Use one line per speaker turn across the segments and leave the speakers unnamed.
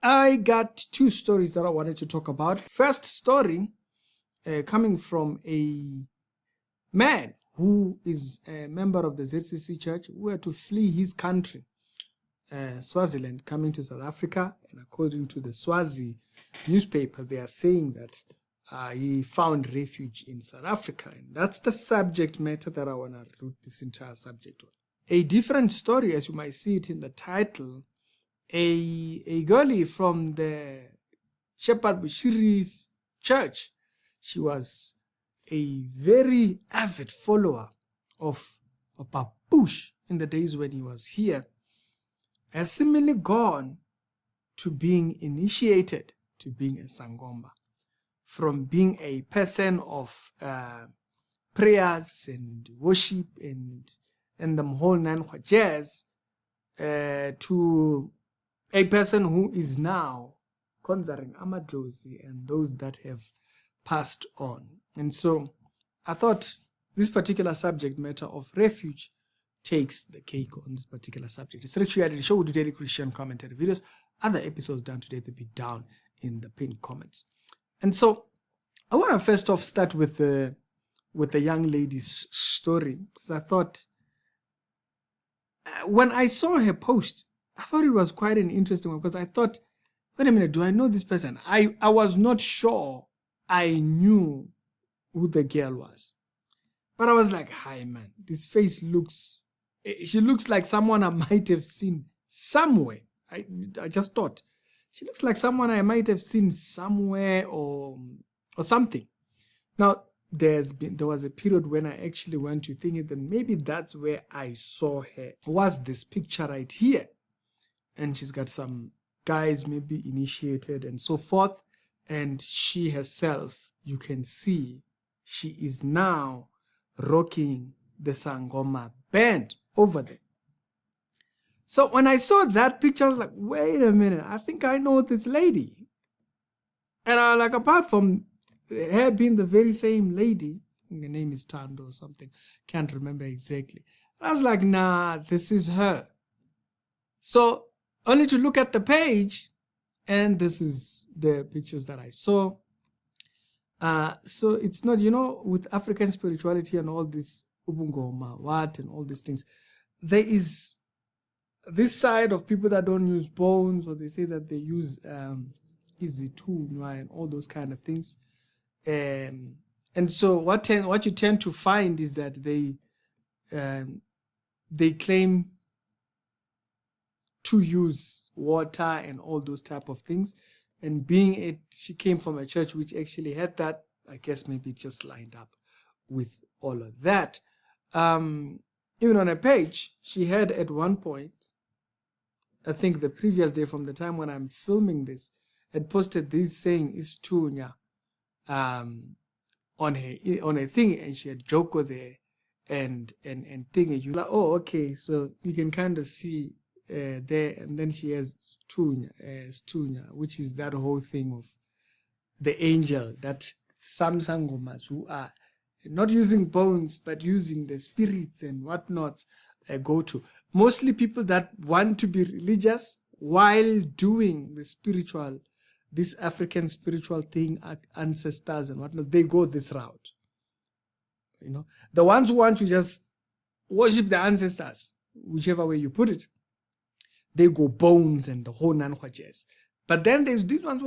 I got two stories that I wanted to talk about. First story coming from a man who is a member of the ZCC church who had to flee his country, Swaziland, coming to South Africa. And according to the Swazi newspaper, they are saying that he found refuge in South Africa. And that's the subject matter that I want to root this entire subject on. A different story, as you might see it in the title, a girlie from the Shepherd Bushiri's church. She was a very avid follower of Papush in the days when he was here, has seemingly gone to being initiated to being a Sangoma, from being a person of prayers and worship and the whole nine jazz to a person who is now conjuring amadlozi and those that have passed on. And so I thought this particular subject matter of refuge takes the cake on this particular subject. It's actually the show with daily Christian commentary videos. Other episodes done today, they'll be down in the pinned comments. And so I want to first off start with the young lady's story, because I thought when I saw her post, I thought it was quite an interesting one, because I thought, wait a minute, do I know this person? I was not sure I knew who the girl was. But I was like, hi man, this face she looks like someone I might have seen somewhere. I just thought, she looks like someone I might have seen somewhere or something. Now, there was a period when I actually went to think that maybe that's where I saw her. Was this picture right here? And she's got some guys maybe initiated and so forth. And she herself, you can see, she is now rocking the Sangoma band over there. So when I saw that picture, I was like, wait a minute, I think I know this lady. And I like, apart from her being the very same lady, the name is Tando or something, can't remember exactly. I was like, nah, this is her. So only to look at the page, and this is the pictures that I saw. So it's not, with African spirituality and all this Ubungoma, what, and all these things, there is this side of people that don't use bones, or they say that they use Izitunywa and all those kind of things. And so what you tend to find is that they claim to use water and all those type of things. And she came from a church which actually had that, I guess maybe it just lined up with all of that. Even on a page, she had at one point, I think the previous day from the time when I'm filming this, had posted this saying Istunya on a thing, and she had Joko there and thing. You like, oh, okay, so you can kind of see there, and then she has Stunya, which is that whole thing of the angel that some Sangomas who are not using bones but using the spirits and whatnot go to. Mostly people that want to be religious while doing the spiritual, this African spiritual thing, ancestors and whatnot, they go this route. The ones who want to just worship the ancestors, whichever way you put it, they go bones and the whole nanhwajes. But then there's these ones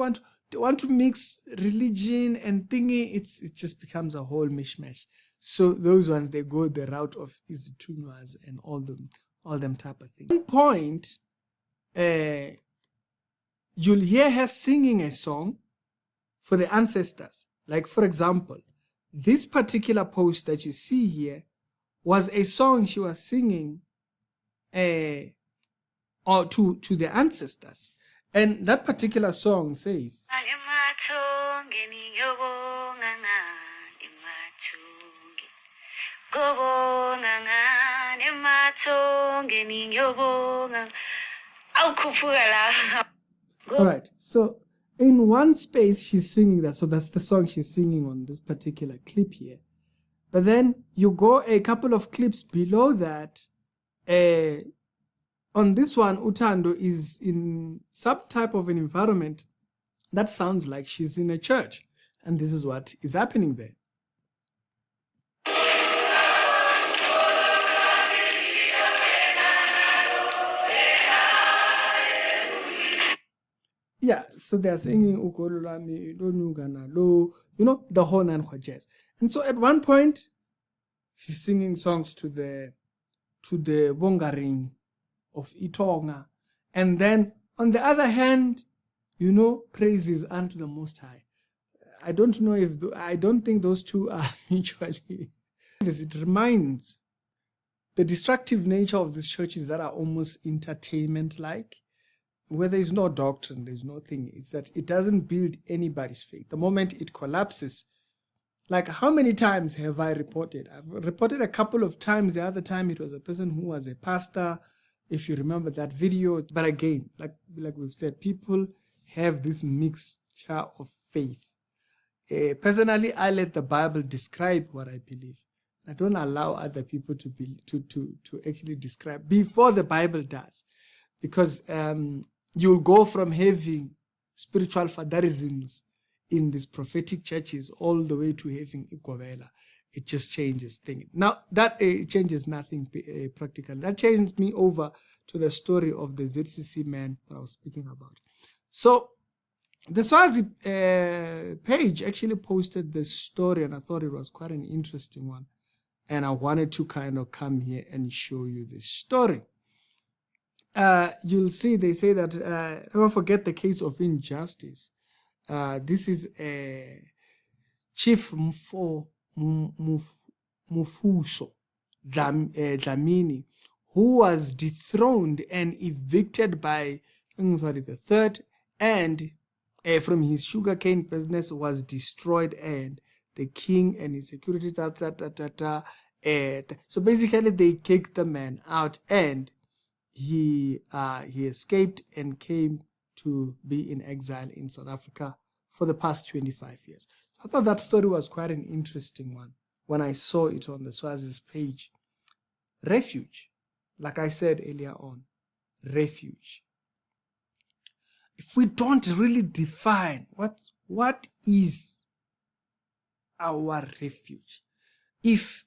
who want to mix religion and thingy. It just becomes a whole mishmash. So those ones, they go the route of Izitunywas and all them type of things. At one point, you'll hear her singing a song for the ancestors. Like, for example, this particular post that you see here was a song she was singing or to the ancestors. And that particular song says, all right, so in one space she's singing that, so that's the song she's singing on this particular clip here. But then you go a couple of clips below that, on this one, Utando is in some type of an environment that sounds like she's in a church. And this is what is happening there. Yeah, so they're singing Ukolulami, Lo, the whole nine jazz. And so at one point, she's singing songs to the Bongaring of Itonga. And then on the other hand, praises unto the Most High. I don't know if, I don't think those two are mutually. It reminds the destructive nature of these churches that are almost entertainment-like, where there's no doctrine, there's no thing. It's that it doesn't build anybody's faith. The moment it collapses, like how many times have I reported? I've reported a couple of times. The other time it was a person who was a pastor, if you remember that video. But again, like we've said, people have this mixture of faith. Personally, I let the Bible describe what I believe. I don't allow other people to actually describe before the Bible does, because you'll go from having spiritual fatherisms in these prophetic churches all the way to having Ikovela. It just changes things. Now, that changes nothing practically. That changed me over to the story of the ZCC man that I was speaking about. So, the Swazi page actually posted this story, and I thought it was quite an interesting one. And I wanted to kind of come here and show you this story. You'll see they say that, never forget the case of injustice. This is Chief Mufuso Dlamini, who was dethroned and evicted by the third, and from his sugarcane business was destroyed, and the king and his security, so basically they kicked the man out, and he escaped and came to be in exile in South Africa for the past 25 years. I thought that story was quite an interesting one when I saw it on the Swazi's page. Refuge, like I said earlier on, refuge. If we don't really define what is our refuge, if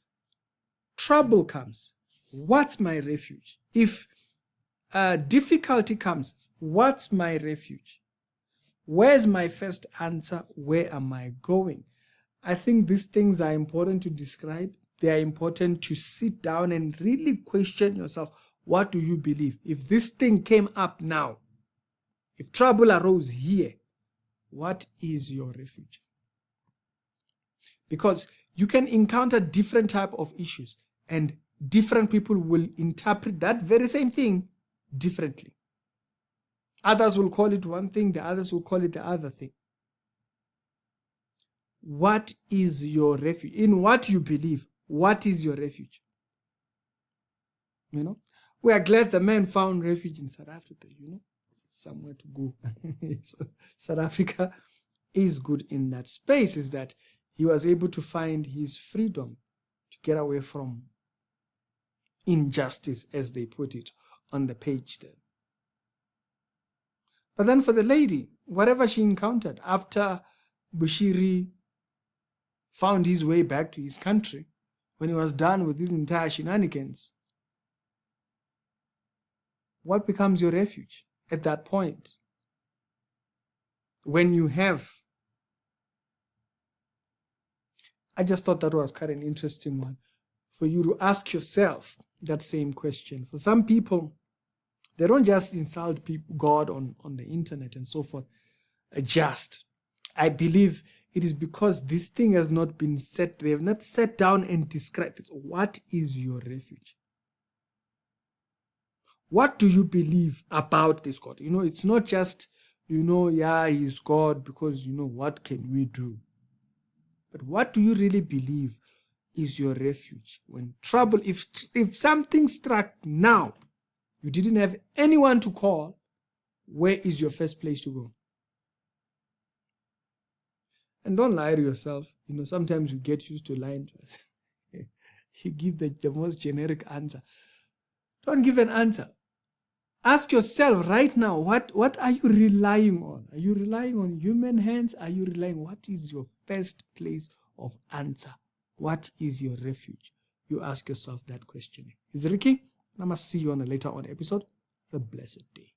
trouble comes, what's my refuge? If difficulty comes, what's my refuge? Where's my first answer? Where am I going? I think these things are important to describe. They are important to sit down and really question yourself. What do you believe? If this thing came up now, if trouble arose here, what is your refuge? Because you can encounter different type of issues, and different people will interpret that very same thing differently. Others will call it one thing, the others will call it the other thing. What is your refuge? In what you believe, what is your refuge? We are glad the man found refuge in South Africa, somewhere to go. So South Africa is good in that space, is that he was able to find his freedom to get away from injustice, as they put it on the page there. But then for the lady, whatever she encountered after Bushiri found his way back to his country, when he was done with his entire shenanigans, what becomes your refuge at that point? When you have, I just thought that was quite an interesting one for you to ask yourself that same question. For some people, they don't just insult God on the internet and so forth. I believe it is because this thing has not been set. They have not sat down and described it. What is your refuge? What do you believe about this God? It's not just, he's God because, what can we do? But what do you really believe is your refuge? When trouble, if something struck now, you didn't have anyone to call, where is your first place to go? And don't lie to yourself. Sometimes you get used to lying to yourself. You give the most generic answer. Don't give an answer. Ask yourself right now, what are you relying on? Are you relying on human hands? Are you relying, what is your first place of answer? What is your refuge? You ask yourself that question. It's Ricky, and I must see you on a later on episode. Have a blessed day.